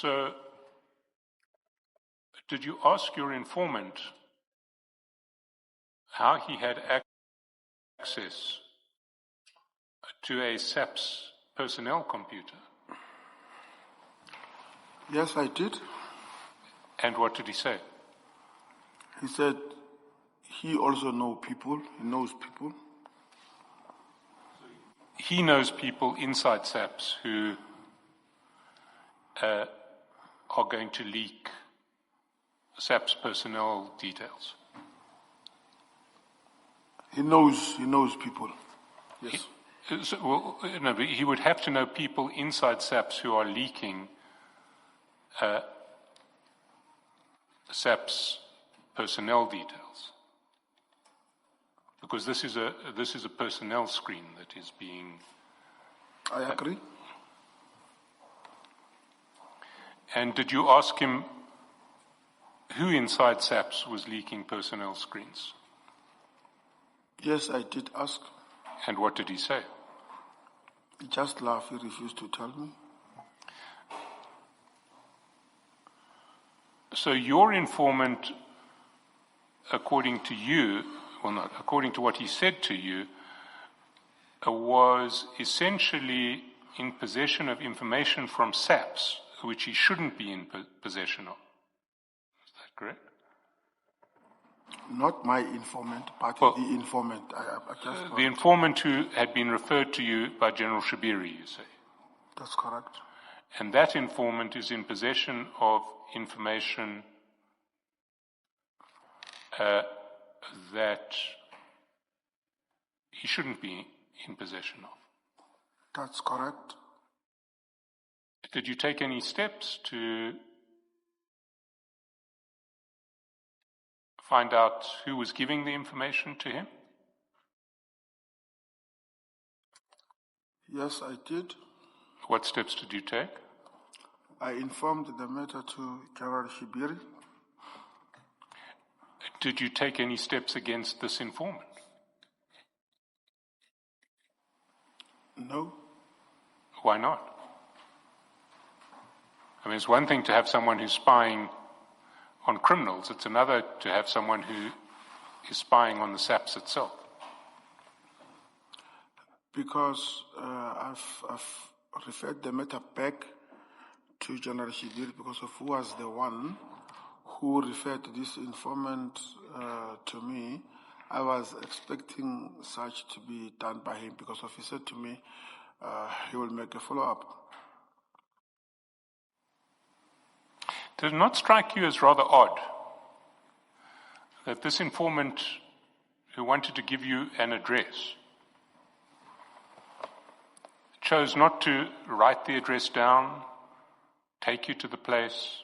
So, did you ask your informant how he had access to a SAPS personnel computer? Yes, I did. And what did he say? He said he also knows people. He knows people. He knows people inside SAPS who are going to leak SAPS personnel details. He knows people. Yes. No, but he would have to know people inside SAPS who are leaking SAPS personnel details, because this is a personnel screen that is being. I agree. And did you ask him who inside SAPS was leaking personnel screens? Yes, I did ask. And what did he say? He just laughed. He refused to tell me. So your informant, according to you, well, not according to what he said to you, was essentially in possession of information from SAPS, which he shouldn't be in possession of. Is that correct? Not my informant, but the informant. The informant who had been referred to you by General Shabiri, you say? That's correct. And that informant is in possession of information that he shouldn't be in possession of. That's correct. Did you take any steps to find out who was giving the information to him? Yes, I did. What steps did you take? I informed the matter to General Shibiri. Did you take any steps against this informant? No. Why not? I mean, it's one thing to have someone who's spying on criminals. It's another to have someone who is spying on the SAPS itself. Because I've referred the matter back to General Shibiri because of who was the one who referred this informant to me. I was expecting such to be done by him because of he said to me he will make a follow-up. Does it not strike you as rather odd that this informant who wanted to give you an address chose not to write the address down, take you to the place,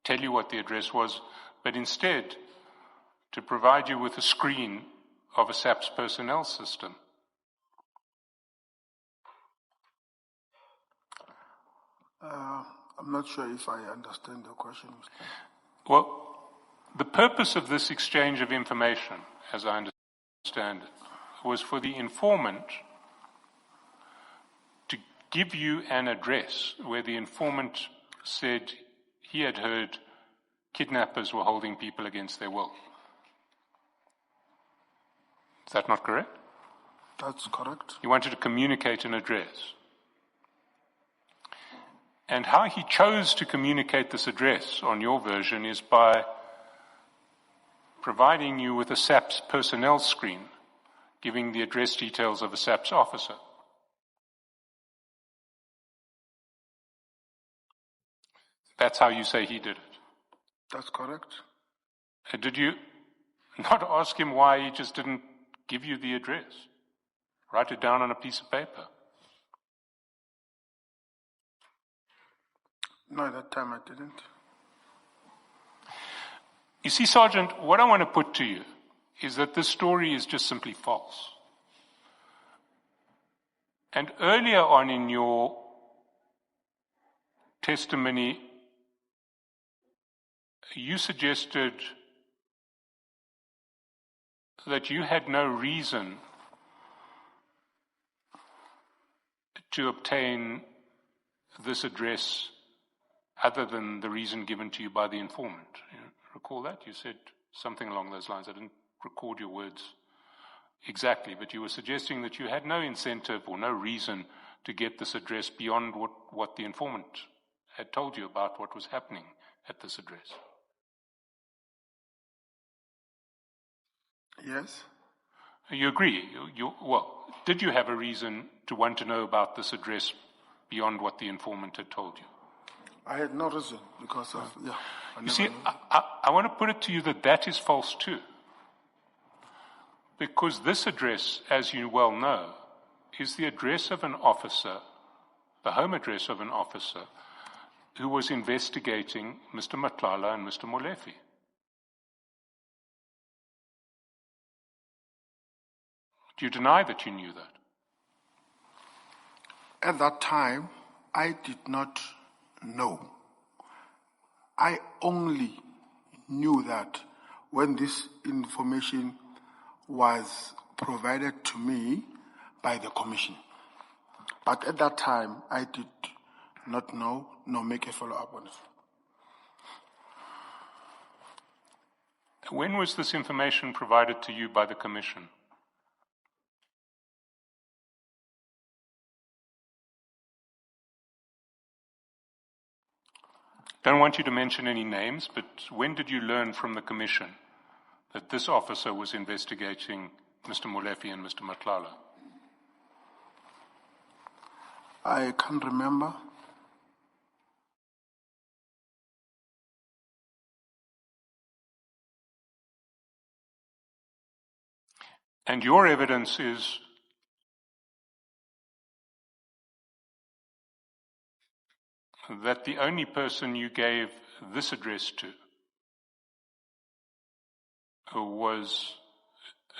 tell you what the address was, but instead to provide you with a screen of a SAPS personnel system? I'm not sure if I understand the question. Well, the purpose of this exchange of information, as I understand it, was for the informant to give you an address where the informant said he had heard kidnappers were holding people against their will. Is that not correct? That's correct. He wanted to communicate an address. And how he chose to communicate this address, on your version, is by providing you with a SAPS personnel screen, giving the address details of a SAPS officer. That's how you say he did it. That's correct. And did you not ask him why he just didn't give you the address? Write it down on a piece of paper. No, at that time I didn't. You see, Sergeant, what I want to put to you is that this story is just simply false. And earlier on in your testimony, you suggested that you had no reason to obtain this address other than the reason given to you by the informant. You recall that? You said something along those lines. I didn't record your words exactly, but you were suggesting that you had no incentive or no reason to get this address beyond what the informant had told you about what was happening at this address. Yes. You agree? Well, did you have a reason to want to know about this address beyond what the informant had told you? I had no reason because of, You see, I want to put it to you that is false too. Because this address, as you well know, is the address of an officer, the home address of an officer who was investigating Mr. Madlanga and Mr. Molefe. Do you deny that you knew that? At that time, I did not know. I only knew that when this information was provided to me by the commission. But at that time, I did not know nor make a follow-up on it. When was this information provided to you by the commission? Don't want you to mention any names, but when did you learn from the commission that this officer was investigating Mr. Molefe and Mr. Madlanga? I can't remember. And your evidence is that the only person you gave this address to was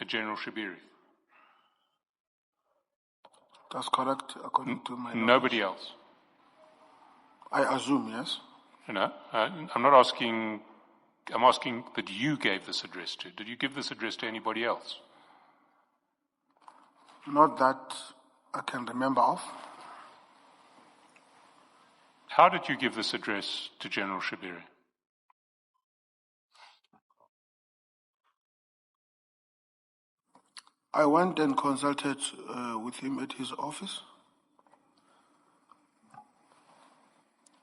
a General Shibiri. That's correct, according to my knowledge. Nobody else? I assume, yes. No, I'm not asking, I'm asking that you gave this address to. Did you give this address to anybody else? Not that I can remember of. How did you give this address to General Shibiri? I went and consulted with him at his office.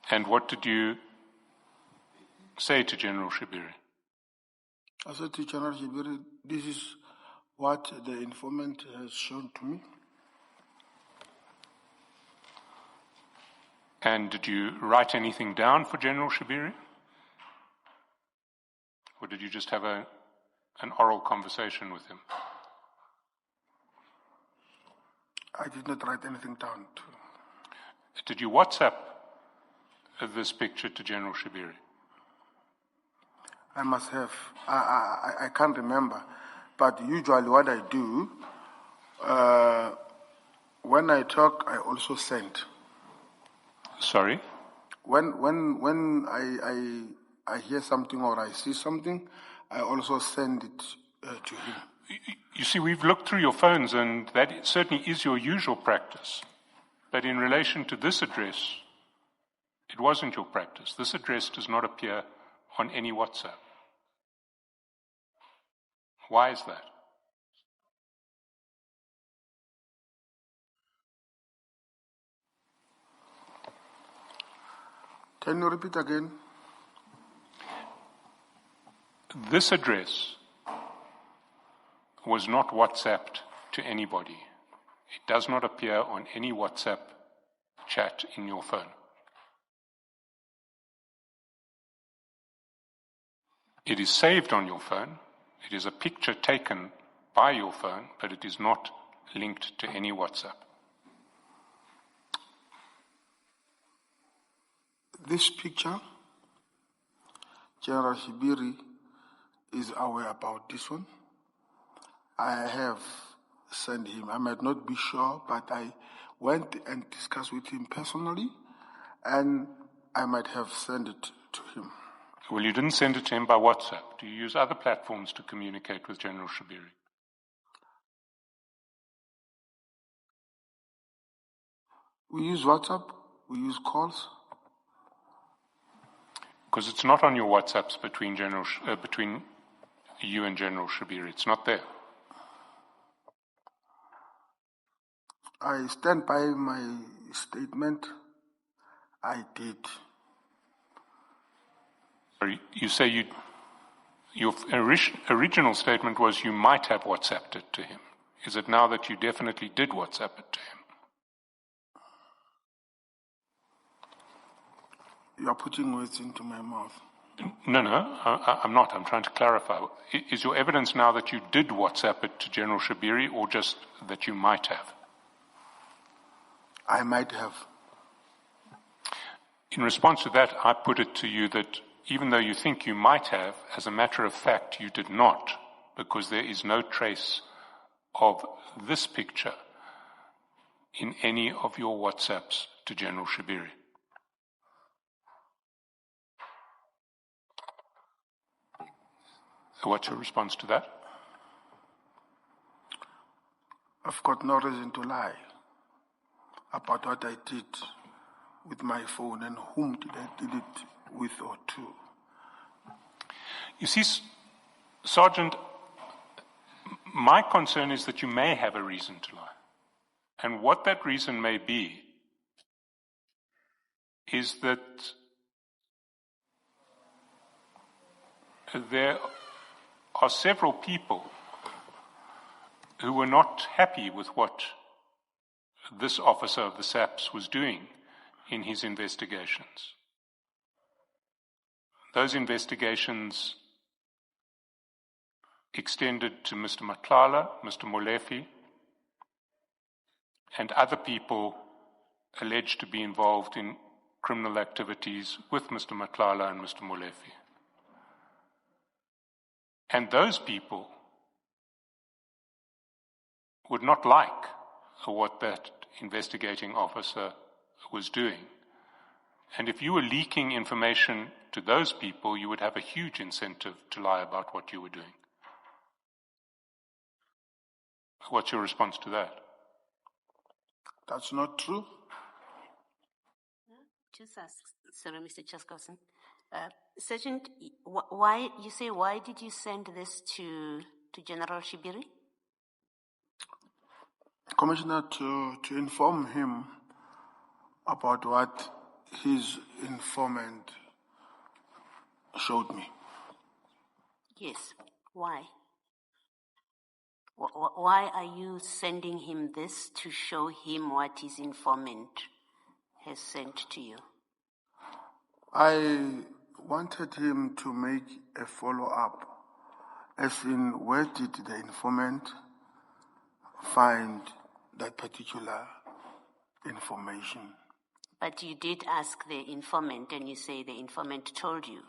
And what did you say to General Shibiri? I said to General Shibiri, this is what the informant has shown to me. And did you write anything down for General Shibiri? Or did you just have an oral conversation with him? I did not write anything down. Did you WhatsApp this picture to General Shibiri? I must have. I can't remember. But usually what I do, when I talk, I also send. Sorry? When I hear something or I see something, I also send it to him. You see, we've looked through your phones, and that certainly is your usual practice. But in relation to this address, it wasn't your practice. This address does not appear on any WhatsApp. Why is that? Can you repeat again? This address was not WhatsApped to anybody. It does not appear on any WhatsApp chat in your phone. It is saved on your phone. It is a picture taken by your phone, but it is not linked to any WhatsApp. This picture, General Shibiri is aware about this one. I have sent him. I might not be sure, but I went and discussed with him personally, and I might have sent it to him. Well, you didn't send it to him by WhatsApp. Do you use other platforms to communicate with General Shibiri? We use WhatsApp. We use calls. Because it's not on your WhatsApps between you and General Shabiri. It's not there. I stand by my statement. I did. Sorry, you say your original statement was you might have WhatsApped it to him. Is it now that you definitely did WhatsApp it to him? You are putting words into my mouth. No, I'm not. I'm trying to clarify. Is your evidence now that you did WhatsApp it to General Shabiri, or just that you might have? I might have. In response to that, I put it to you that even though you think you might have, as a matter of fact, you did not, because there is no trace of this picture in any of your WhatsApps to General Shabiri. What's your response to that? I've got no reason to lie about what I did with my phone and whom did I did it with or to. You see, Sergeant, my concern is that you may have a reason to lie. And what that reason may be is that there are several people who were not happy with what this officer of the SAPS was doing in his investigations. Those investigations extended to Mr. Matlala, Mr. Molefe, and other people alleged to be involved in criminal activities with Mr. Matlala and Mr. Molefe. And those people would not like what that investigating officer was doing. And if you were leaking information to those people, you would have a huge incentive to lie about what you were doing. What's your response to that? That's not true. Just ask, sorry, Mr. Chaskosen. Sergeant, why did you send this to General Shabiri? Commissioner, to inform him about what his informant showed me. Yes, why? Why are you sending him this to show him what his informant has sent to you? I wanted him to make a follow-up, as in where did the informant find that particular information. But you did ask the informant, and you say the informant told you,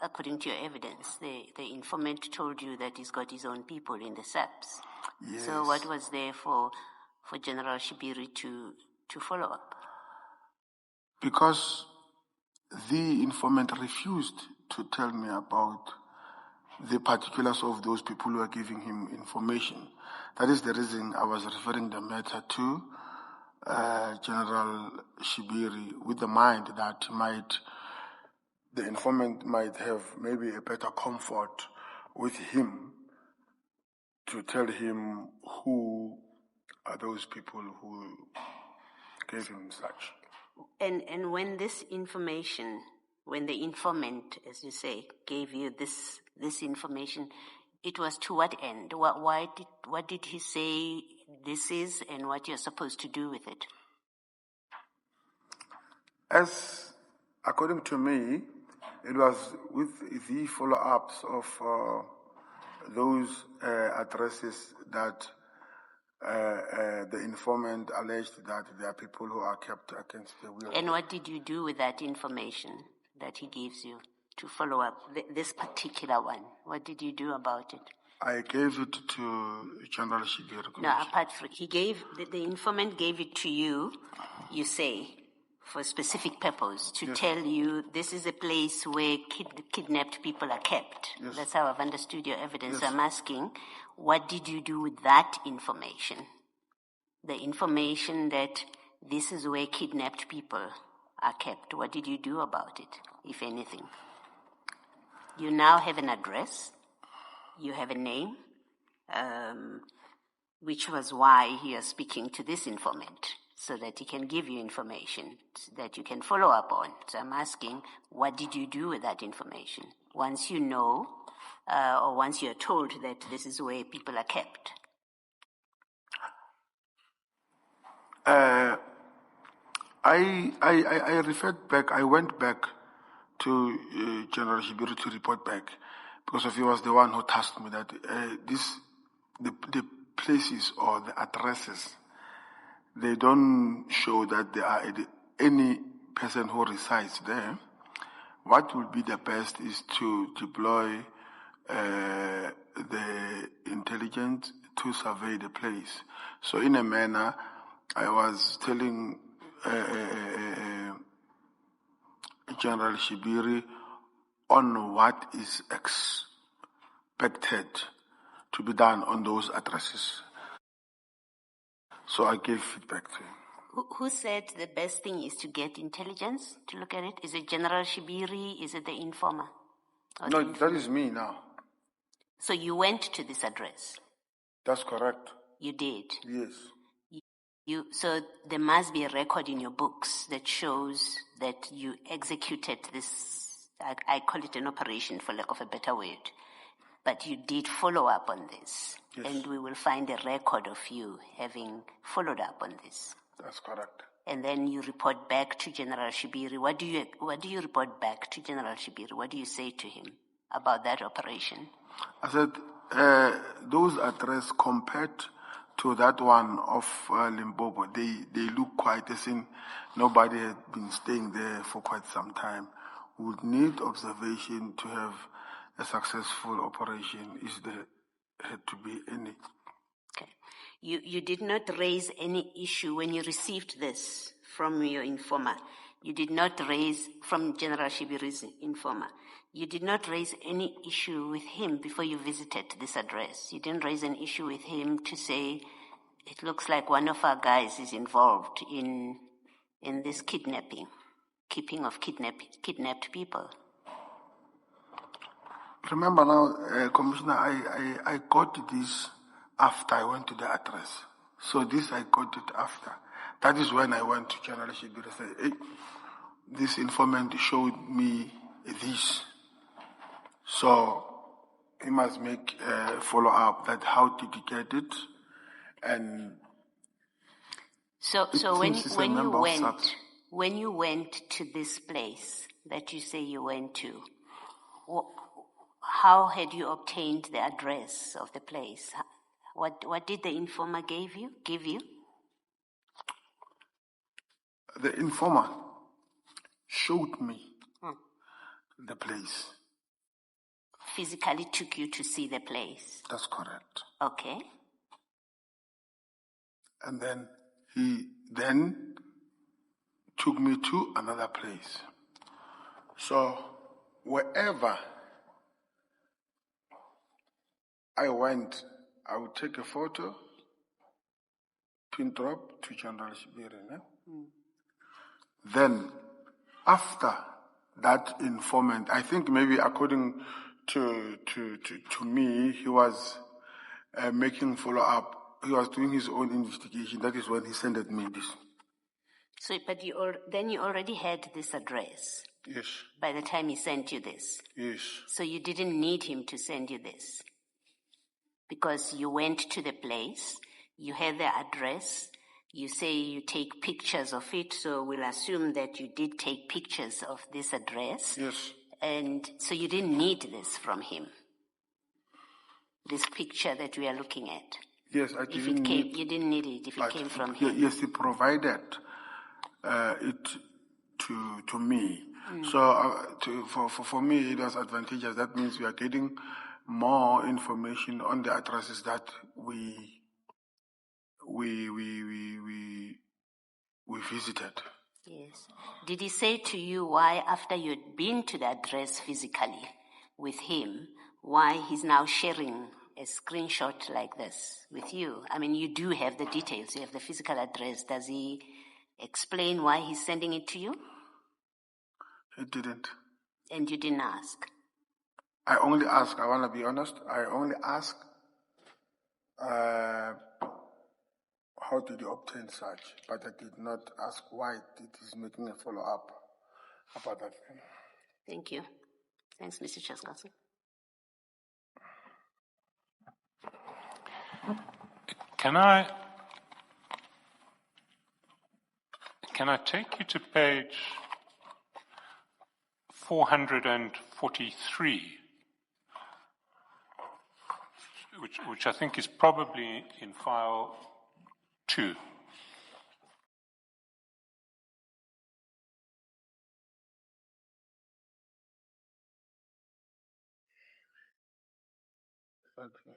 according to your evidence, the informant told you that he's got his own people in the SAPS. Yes. So what was there for General Shabiri to follow up? Because the informant refused to tell me about the particulars of those people who are giving him information. That is the reason I was referring the matter to General Shabiri, with the mind that the informant might have maybe a better comfort with him to tell him who are those people who gave him such. And when this information, when the informant, as you say, gave you this information, it was to what end? What did he say this is, and what you're supposed to do with it? As according to me, it was with the follow-ups of those addresses that the informant alleged that there are people who are kept against the will. And what did you do with that information that he gives you to follow up this particular one? What did you do about it? I gave it to General Shabiri. No, apart from the informant gave it to you, you say, for a specific purpose, to Yes. tell you this is a place where kidnapped people are kept. Yes. That's how I've understood your evidence. Yes. I'm asking, what did you do with that information? The information that this is where kidnapped people are kept? What did you do about it, if anything? You now have an address, you have a name, which was why you are speaking to this informant, so that he can give you information that you can follow up on. So I'm asking, what did you do with that information once you know, or once you're told that this is where people are kept? I referred back, I went back to General Shibiri to report back, because he was the one who tasked me that the places or the addresses, they don't show that there are any person who resides there. What would be the best is to deploy the intelligence to survey the place. So in a manner, I was telling General Shibiri on what is expected to be done on those addresses. So I gave feedback to him. Who said the best thing is to get intelligence to look at it? Is it General Shibiri? Is it the informer? No, that is me now. So you went to this address? That's correct. You did? Yes. So there must be a record in your books that shows that you executed this, I call it an operation for lack of a better word, but you did follow up on this. Yes. And we will find a record of you having followed up on this. That's correct. And then you report back to General Shibiri. What do you report back to General Shibiri? What do you say to him about that operation? I said, those addresses compared to that one of Limpopo, they look quite the same. Nobody had been staying there for quite some time. We would need observation to have a successful operation. Is there had to be any? Okay. You did not raise any issue when you received this from your informer. You did not raise, from General Shibiri's informer, you did not raise any issue with him before you visited this address. You didn't raise an issue with him to say, it looks like one of our guys is involved in this kidnapping, keeping of kidnapped people. Remember now, Commissioner, I got this after I went to the address. So this I got it after. That is when I went to General Shibiri and said, hey, this informant showed me this. So he must make a follow-up that how did he get it? And so when you went to this place that you say you went to, how had you obtained the address of the place? What did the informer give you? The informer showed me the place. Physically took you to see the place? That's correct. Okay. And then he then took me to another place. So wherever I went, I would take a photo, pin drop to General Shibiri. Then, after that informant, I think maybe according to me, he was making follow-up. He was doing his own investigation. That is when he sent me this. So, but then you already had this address. Yes. By the time he sent you this. Yes. So you didn't need him to send you this. Because you went to the place, you had the address, you say you take pictures of it, so we'll assume that you did take pictures of this address. Yes. And so you didn't need this from him. This picture that we are looking at. Yes, I didn't need. You didn't need it if it came from him. Yes, he provided it to me. So for me, it was advantageous. That means we are getting more information on the addresses that we visited. Yes. Did he say to you why, after you'd been to the address physically with him, why he's now sharing a screenshot like this with you? I mean, you do have the details. You have the physical address. Does he explain why he's sending it to you? He didn't. And you didn't ask? I only asked, I want to be honest, I only asked, how did you obtain such? But I did not ask why it is making a follow-up about that thing. Thank you. Thanks, Mr. Chaskasi. Can I take you to page 443, which I think is probably in file 2. Okay.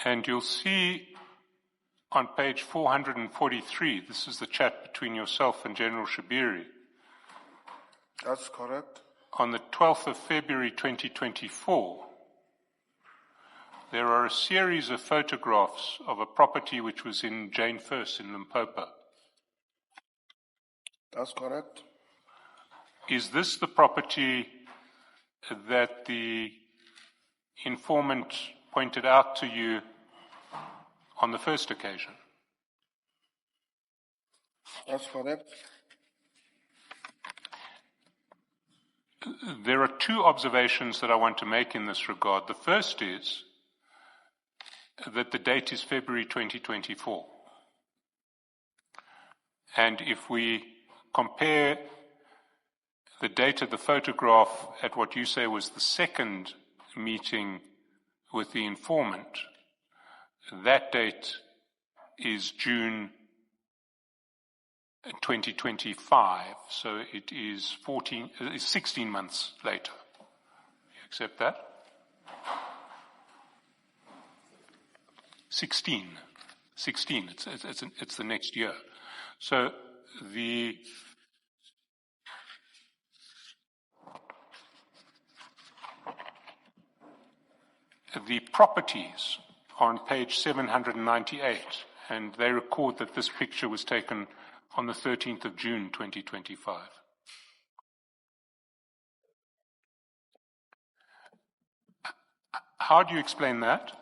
And you'll see on page 443, this is the chat between yourself and General Shabiri. That's correct. On the 12th of February 2024, there are a series of photographs of a property which was in Jane First in Limpopo. That's correct. Is this the property that the informant pointed out to you on the first occasion? That's correct. There are 2 observations that I want to make in this regard. The first is that the date is February 2024. And if we compare the date of the photograph at what you say was the second meeting with the informant, that date is June 2025, so it is 16 months later. You accept that? 16. It's the next year. So the properties are on page 798, and they record that this picture was taken on the 13th of June 2025. How do you explain that?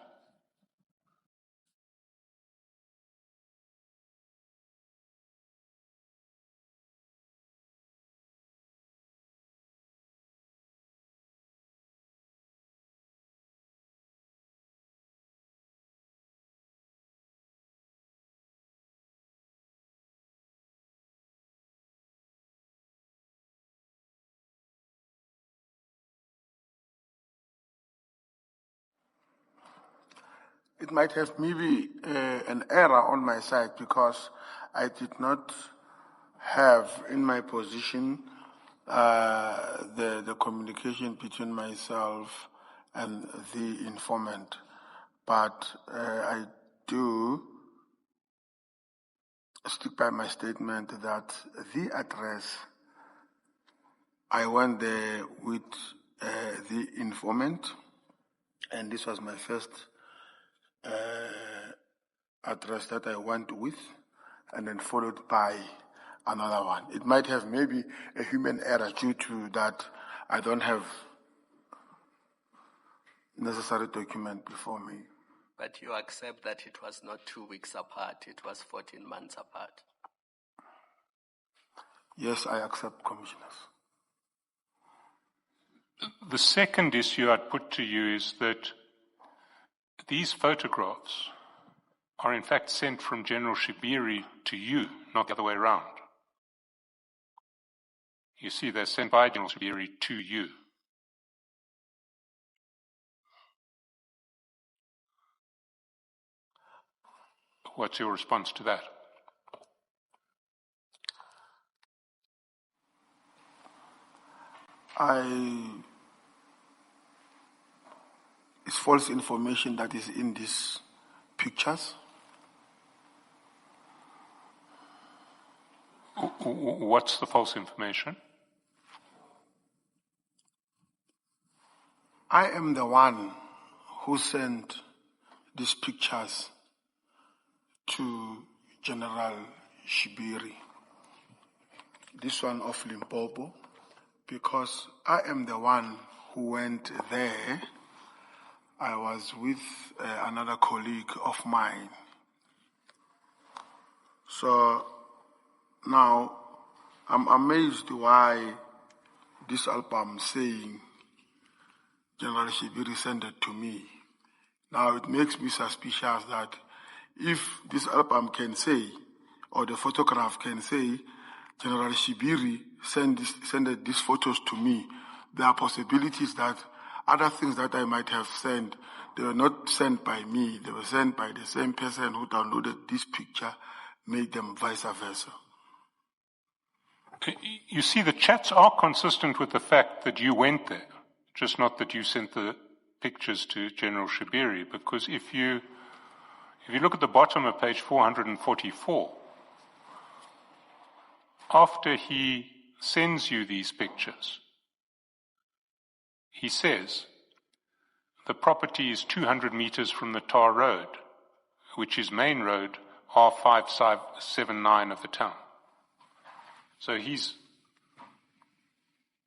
It might have maybe an error on my side because I did not have in my position the communication between myself and the informant. But I do stick by my statement that the address, I went there with the informant, and this was my first address that I went with, and then followed by another one. It might have maybe a human error due to that I don't have necessary document before me. But you accept that it was not 2 weeks apart, it was 14 months apart? Yes, I accept, Commissioners. The second issue I'd put to you is that these photographs are in fact sent from General Shabiri to you, not the other way around. You see, they're sent by General Shabiri to you. What's your response to that? It's false information that is in these pictures. What's the false information? I am the one who sent these pictures to General Shibiri, this one of Limpopo, because I am the one who went there. I was with another colleague of mine. So now I'm amazed why this album saying General Shibiri sent it to me. Now it makes me suspicious that if this album can say, or the photograph can say, General Shibiri sent these photos to me, there are possibilities that other things that I might have sent, they were not sent by me, they were sent by the same person who downloaded this picture, made them vice versa. You see, the chats are consistent with the fact that you went there, just not that you sent the pictures to General Shibiri, because if you look at the bottom of page 444, after he sends you these pictures, he says, the property is 200 meters from the tar road, which is main road R579 of the town. So he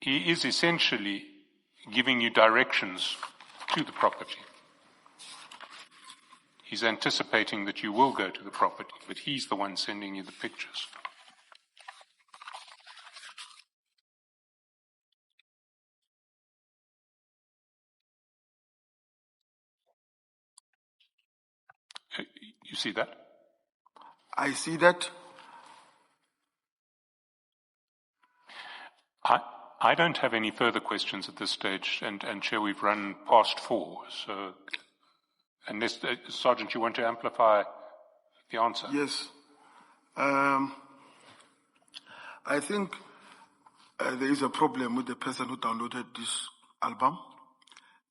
is essentially giving you directions to the property. He's anticipating that you will go to the property, but he's the one sending you the pictures. You see that? I see that. I don't have any further questions at this stage, and Chair, we've run past 4. So, unless, Sergeant, you want to amplify the answer? Yes. I think there is a problem with the person who downloaded this album.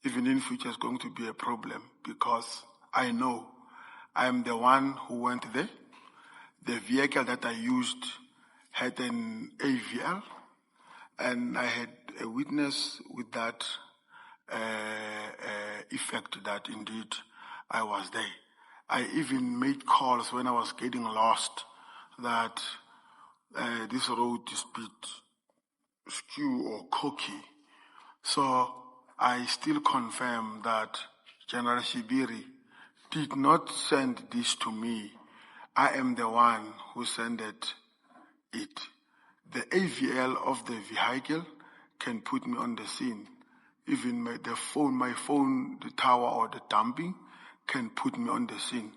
Even in future, it's going to be a problem because I know I am the one who went there. The vehicle that I used had an AVL, and I had a witness with that effect that indeed I was there. I even made calls when I was getting lost that this road is a bit skew or cocky. So I still confirm that General Shibiri did not send this to me. I am the one who sent it. The AVL of the vehicle can put me on the scene. Even my phone, the tower or the dumping can put me on the scene.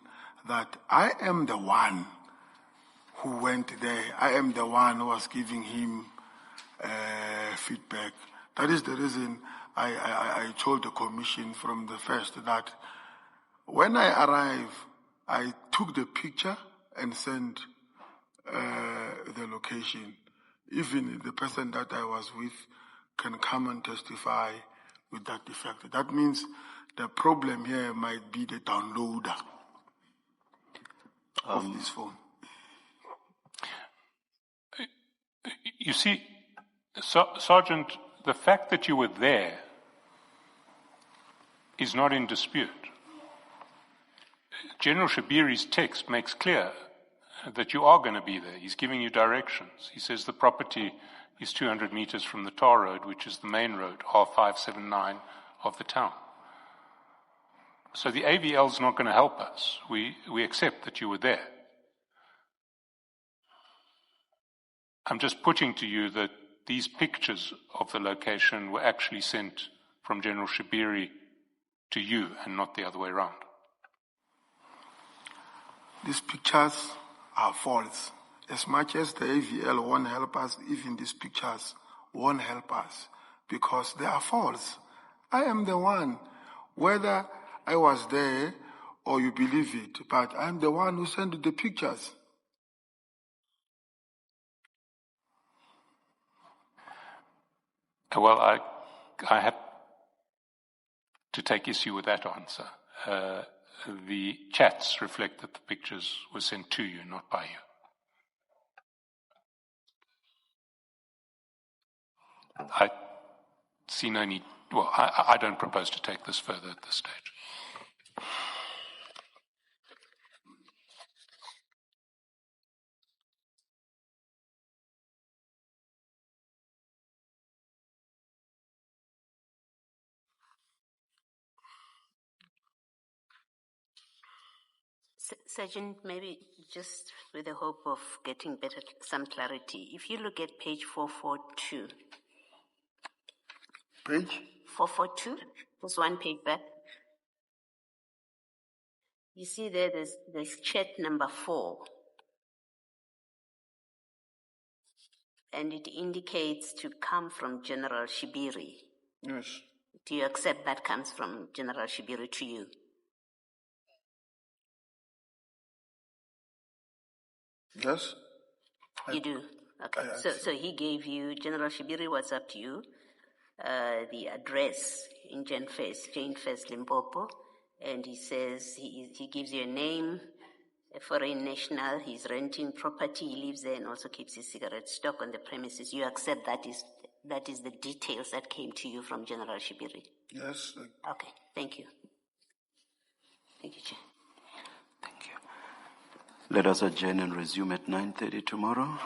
That I am the one who went there. I am the one who was giving him feedback. That is the reason I told the commission from the first that when I arrived, I took the picture and sent the location. Even the person that I was with can come and testify with that effect. That means the problem here might be the downloader of this phone. You see, Sergeant, the fact that you were there is not in dispute. General Shibiri's text makes clear that you are going to be there. He's giving you directions. He says the property is 200 meters from the tar road, which is the main road, R579 of the town. So the AVL is not going to help us. We accept that you were there. I'm just putting to you that these pictures of the location were actually sent from General Shibiri to you and not the other way around. These pictures are false. As much as the AVL won't help us, even these pictures won't help us because they are false. I am the one, whether I was there or you believe it, but I'm the one who sent the pictures. Well, I have to take issue with that answer. The chats reflect that the pictures were sent to you, not by you. I see no need. Well, I don't propose to take this further at this stage. Sergeant, maybe just with the hope of getting some clarity, if you look at page 442. Page? 442, just one page back. You see there's chat number 4. And it indicates to come from General Shibiri. Yes. Do you accept that comes from General Shibiri to you? Yes. You do? Okay. So he gave you, General Shibiri, what's up to you? The address in Jane First, Limpopo. And he says, he gives you a name, a foreign national, he's renting property, he lives there and also keeps his cigarette stock on the premises. You accept that is the details that came to you from General Shibiri? Yes. Okay, thank you. Thank you, Chair. Thank you. Let us adjourn and resume at 9:30 tomorrow.